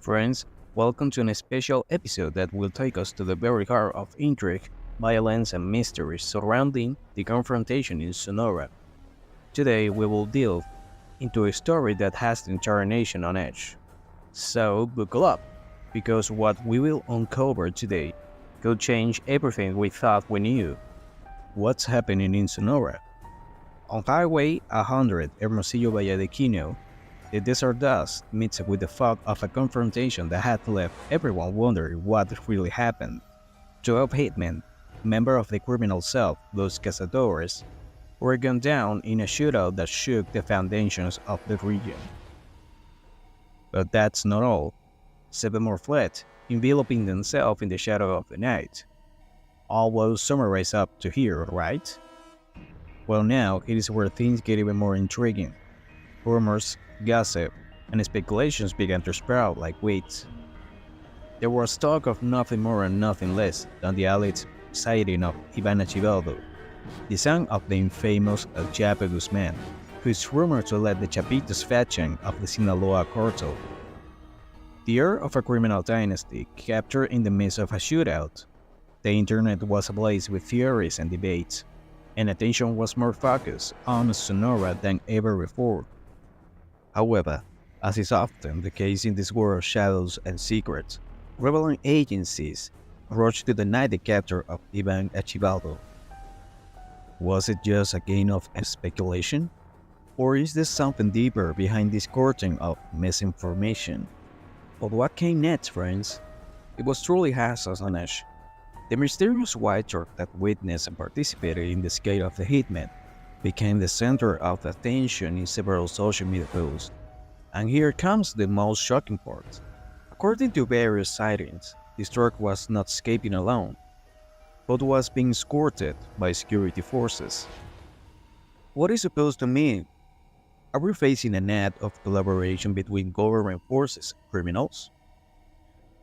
Friends, welcome to a special episode that will take us to the very heart of intrigue, violence, and mystery surrounding the confrontation in Sonora. Today, we will delve into a story that has the entire nation on edge. So, buckle up, because what we will uncover today could change everything we thought we knew. What's happening in Sonora? On Highway 100 Hermosillo Valledequino, the desert dust meets with the fog of a confrontation that had left everyone wondering what really happened. 12 hitmen, members of the criminal cell Los Cazadores, were gunned down in a shootout that shook the foundations of the region. But that's not all. 7 more fled, enveloping themselves in the shadow of the night. All will summarize up to here, right? Well, now it is where things get even more intriguing. Rumors, gossip, and speculations began to sprout like weeds. There was talk of nothing more and nothing less than the alleged sighting of Ivan Achivaldo, the son of the infamous El Chapo Guzman, who is rumored to lead the Chapitos faction of the Sinaloa cartel. The heir of a criminal dynasty captured in the midst of a shootout. The internet was ablaze with theories and debates, and attention was more focused on Sonora than ever before. However, as is often the case in this world of shadows and secrets, rebellion agencies rushed to deny the capture of Ivan Achivaldo. Was it just a game of speculation? Or is there something deeper behind this curtain of misinformation? But what came next, friends? It was truly astonishing. The mysterious white truck that witnessed and participated in the escape of the hitman became the center of attention in several social media posts. And here comes the most shocking part. According to various sightings, this truck was not escaping alone, but was being escorted by security forces. What is supposed to mean? Are we facing an act of collaboration between government forces and criminals?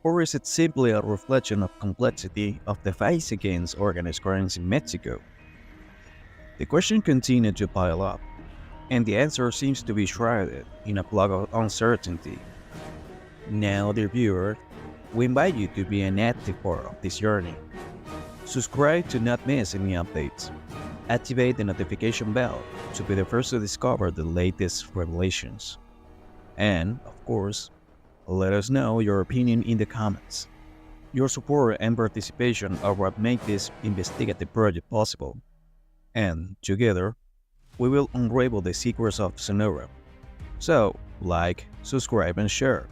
Or is it simply a reflection of complexity of the fight against organized crimes in Mexico? The question continued to pile up, and the answer seems to be shrouded in a cloud of uncertainty. Now, dear viewer, we invite you to be an active part of this journey. Subscribe to not miss any updates. Activate the notification bell to be the first to discover the latest revelations. And, of course, let us know your opinion in the comments. Your support and participation are what make this investigative project possible. And together, we will unravel the secrets of Sonora. So, like, subscribe, and share,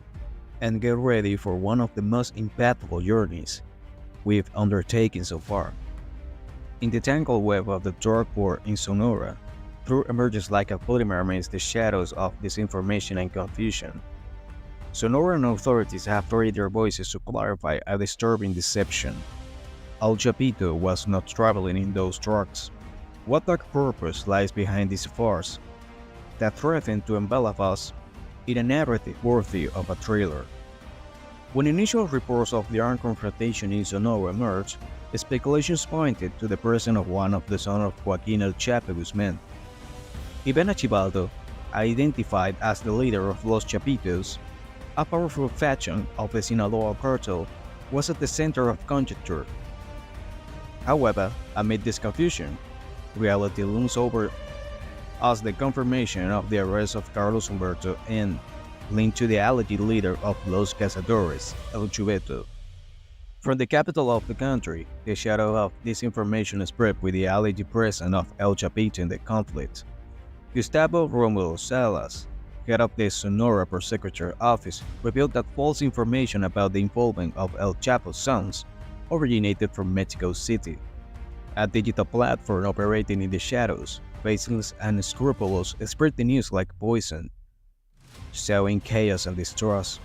and get ready for one of the most impactful journeys we've undertaken so far. In the tangled web of the dark world in Sonora, truth emerges like a polymer amidst the shadows of disinformation and confusion. Sonoran authorities have raised their voices to clarify a disturbing deception. El Chapito was not traveling in those trucks. What dark purpose lies behind this farce that threatened to envelop us in a narrative worthy of a thriller? When initial reports of the armed confrontation in Sonora emerged, speculations pointed to the presence of one of the sons of Joaquin El Chapo Guzman. Ivan Achivaldo, identified as the leader of Los Chapitos, a powerful faction of the Sinaloa cartel, was at the center of conjecture. However, amid this confusion, reality looms over us the confirmation of the arrest of Carlos Humberto N., linked to the alleged leader of Los Cazadores, El Chuveto. From the capital of the country, the shadow of disinformation spread with the alleged presence of El Chapito in the conflict. Gustavo Romulo Salas, head of the Sonora Prosecutor Office, revealed that false information about the involvement of El Chapo's sons originated from Mexico City, a digital platform operating in the shadows. Faceless and unscrupulous spread the news like poison, sowing chaos and distrust.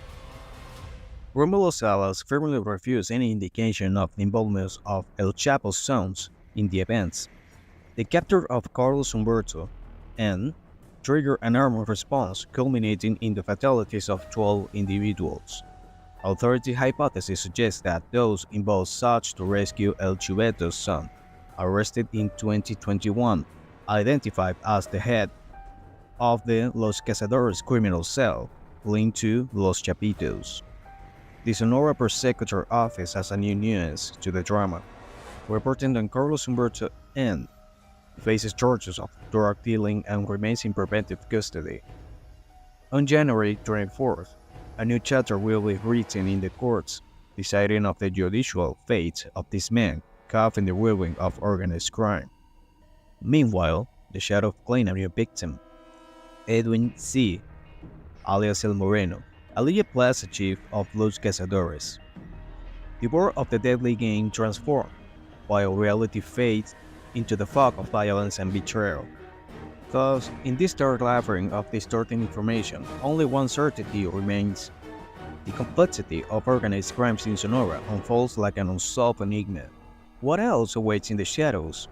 Romulo Salas firmly refused any indication of the involvement of El Chapo's sons in the events. The capture of Carlos Humberto N. triggered an armed response culminating in the fatalities of 12 individuals. Authority hypotheses suggest that those involved sought to rescue El Chuveto's son, arrested in 2021, identified as the head of the Los Cazadores criminal cell linked to Los Chapitos. The Sonora Prosecutor Office has a new nuance to the drama, reporting that Carlos Humberto N. faces charges of drug dealing and remains in preventive custody. On January 24th, a new chapter will be written in the courts, deciding of the judicial fate of this man caught in the whirlwind of organized crime. Meanwhile, the shadow claimed a new victim, Edwin C., alias El Moreno, alleged plaza chief of Los Cazadores. The world of the deadly game transformed, while reality fades into the fog of violence and betrayal. Thus, in this dark labyrinth of distorting information, only one certainty remains. The complexity of organized crimes in Sonora unfolds like an unsolved enigma. What else awaits in the shadows?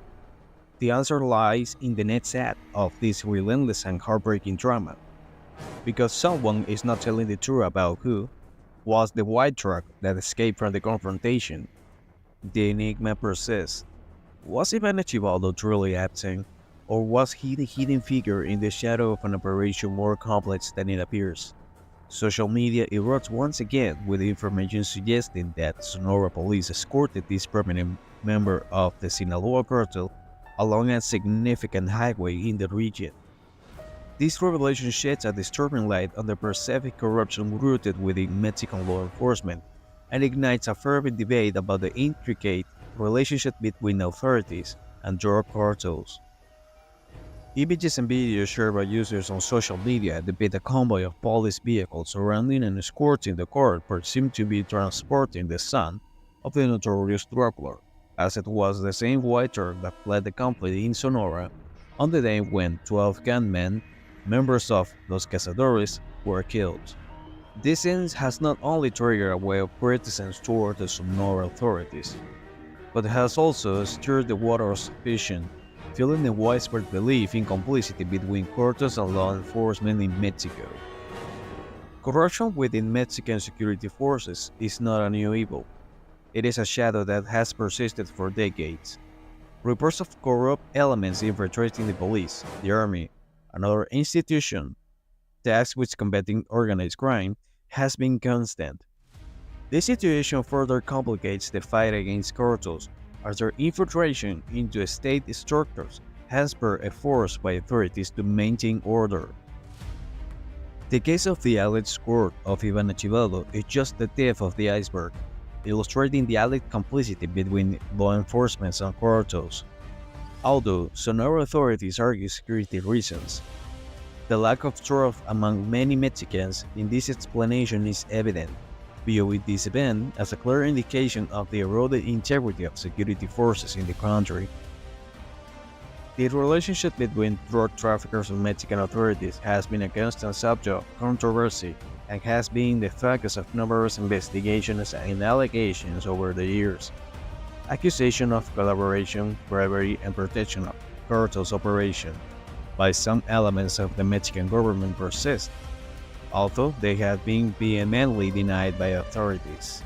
The answer lies in the next act of this relentless and heartbreaking drama. Because someone is not telling the truth about who was the white truck that escaped from the confrontation. The enigma persists. Was Ivan Archibaldo truly absent, or was he the hidden figure in the shadow of an operation more complex than it appears? Social media erupts once again with information suggesting that Sonora police escorted this prominent member of the Sinaloa cartel along a significant highway in the region. This revelation sheds a disturbing light on the perceived corruption rooted within Mexican law enforcement and ignites a fervent debate about the intricate relationship between authorities and drug cartels. Images and videos shared by users on social media depict a convoy of police vehicles surrounding and escorting the car presumed to be transporting the son of the notorious drug lord, as it was the same white truck that fled the conflict in Sonora on the day when 12 gunmen, members of Los Cazadores, were killed. This incident has not only triggered a wave of criticism toward the Sonora authorities, but has also stirred the water of suspicion, fueling the widespread belief in complicity between cartels and law enforcement in Mexico. Corruption within Mexican security forces is not a new evil. It is a shadow that has persisted for decades. Reports of corrupt elements infiltrating the police, the army, and other institutions tasked with combating organized crime has been constant. This situation further complicates the fight against cartels as their infiltration into state structures has spurred efforts by authorities to maintain order. The case of the alleged court of Ivan Archibaldo is just the tip of the iceberg, illustrating the alleged complicity between law enforcement and cartels. Although Sonora authorities argue security reasons, the lack of trust among many Mexicans in this explanation is evident, viewing this event as a clear indication of the eroded integrity of security forces in the country. The relationship between drug traffickers and Mexican authorities has been a constant subject of controversy and has been the focus of numerous investigations and allegations over the years. Accusations of collaboration, bribery, and protection of cartels operation by some elements of the Mexican government persist, although they have been vehemently denied by authorities.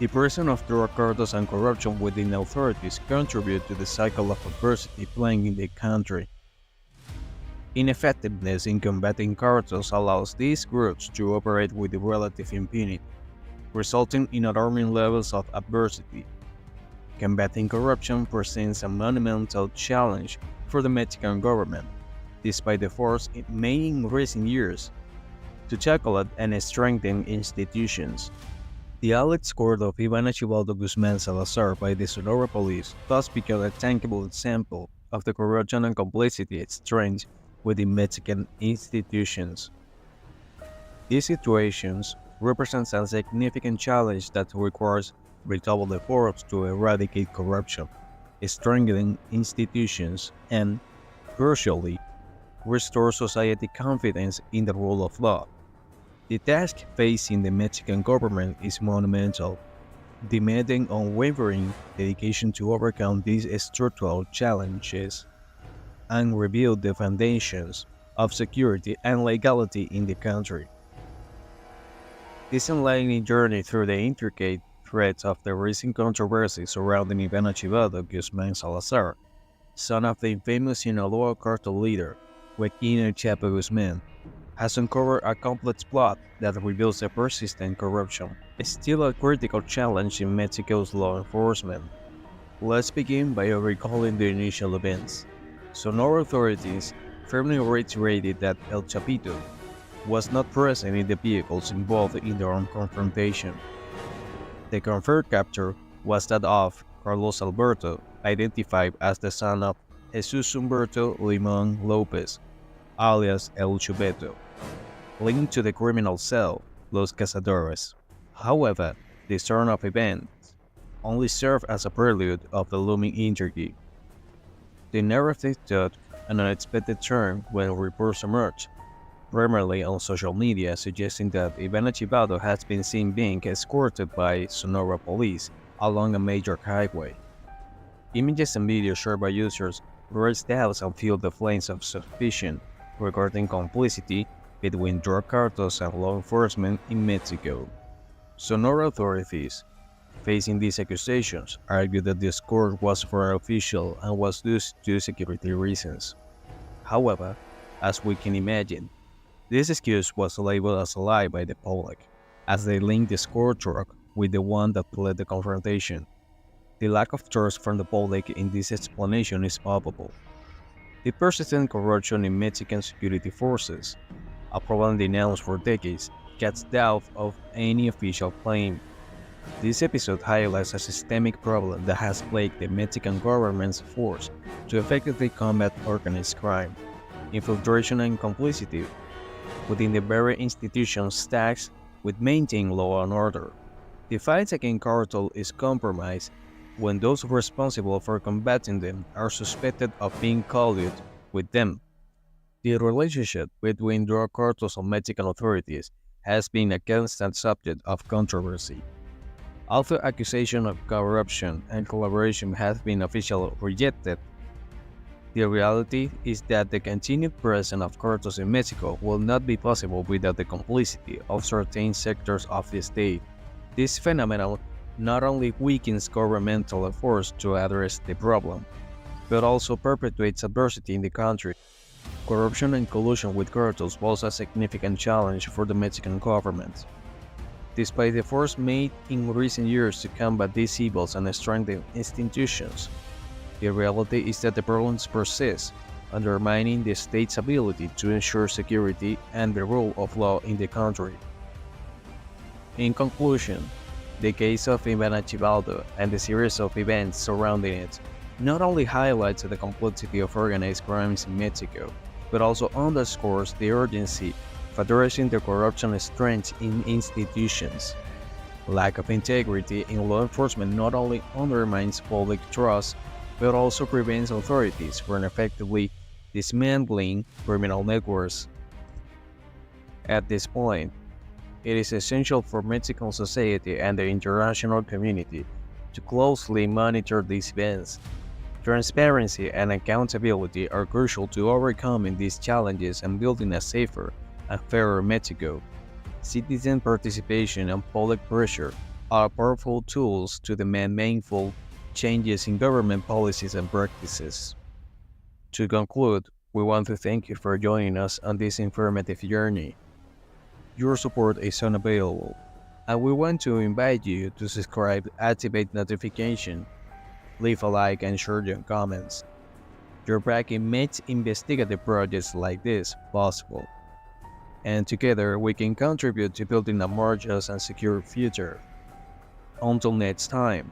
The presence of drug cartels and corruption within authorities contribute to the cycle of adversity playing in the country. Ineffectiveness in combating cartels allows these groups to operate with relative impunity, resulting in alarming levels of adversity. Combating corruption presents a monumental challenge for the Mexican government, despite the efforts it made in recent years to tackle it and strengthen institutions. The alleged court of Ivan Archibaldo Guzman Salazar by the Sonora police thus became a tangible example of the corruption and complicity strained within Mexican institutions. These situations represent a significant challenge that requires redoubled efforts to eradicate corruption, strengthen institutions, and, crucially, restore society confidence in the rule of law. The task facing the Mexican government is monumental, demanding unwavering dedication to overcome these structural challenges and rebuild the foundations of security and legality in the country. This enlightening journey through the intricate threads of the recent controversy surrounding Ivan Archibaldo Guzman Salazar, son of the infamous Sinaloa cartel leader Joaquin El Chapo Guzman, has uncovered a complex plot that reveals the persistent corruption is still a critical challenge in Mexico's law enforcement. Let's begin by recalling the initial events. Sonora authorities firmly reiterated that El Chapito was not present in the vehicles involved in the armed confrontation. The confirmed capture was that of Carlos Alberto, identified as the son of Jesus Humberto Limon Lopez, alias El Chubeto, linked to the criminal cell Los Cazadores. However, this turn of events only served as a prelude of the looming intrigue. The narrative took an unexpected turn when reports emerged, primarily on social media, suggesting that Ivan Archibald has been seen being escorted by Sonora police along a major highway. Images and videos shared by users raised doubts and fueled the flames of suspicion regarding complicity between drug cartels and law enforcement in Mexico. Sonora authorities, facing these accusations, argued that the escort was for official and was due to security reasons. However, as we can imagine, this excuse was labeled as a lie by the public, as they linked the escort truck with the one that led the confrontation. The lack of trust from the public in this explanation is palpable. The persistent corruption in Mexican security forces, a problem denounced for decades, casts doubt of any official claim. This episode highlights a systemic problem that has plagued the Mexican government's efforts to effectively combat organized crime, infiltration and complicity within the very institutions tasked with maintaining law and order. The fight against cartel is compromised when those responsible for combating them are suspected of being colluded with them. The relationship between drug cartels and Mexican authorities has been a constant subject of controversy. Although accusations of corruption and collaboration have been officially rejected, the reality is that the continued presence of cartels in Mexico will not be possible without the complicity of certain sectors of the state. This phenomenon not only weakens governmental efforts to address the problem, but also perpetuates adversity in the country. Corruption and collusion with cartels pose a significant challenge for the Mexican government. Despite the efforts made in recent years to combat these evils and strengthen institutions, the reality is that the problems persist, undermining the state's ability to ensure security and the rule of law in the country. In conclusion, the case of Ivan Archibaldo and the series of events surrounding it not only highlights the complexity of organized crimes in Mexico, but also underscores the urgency of addressing the corruption strengths in institutions. Lack of integrity in law enforcement not only undermines public trust, but also prevents authorities from effectively dismantling criminal networks. At this point, it is essential for Mexican society and the international community to closely monitor these events. Transparency and accountability are crucial to overcoming these challenges and building a safer and fairer Mexico. Citizen participation and public pressure are powerful tools to demand meaningful changes in government policies and practices. To conclude, we want to thank you for joining us on this informative journey. Your support is unavailable, and we want to invite you to subscribe, activate notifications, leave a like, and share your comments. Your backing makes investigative projects like this possible, and together we can contribute to building a more just and secure future. Until next time.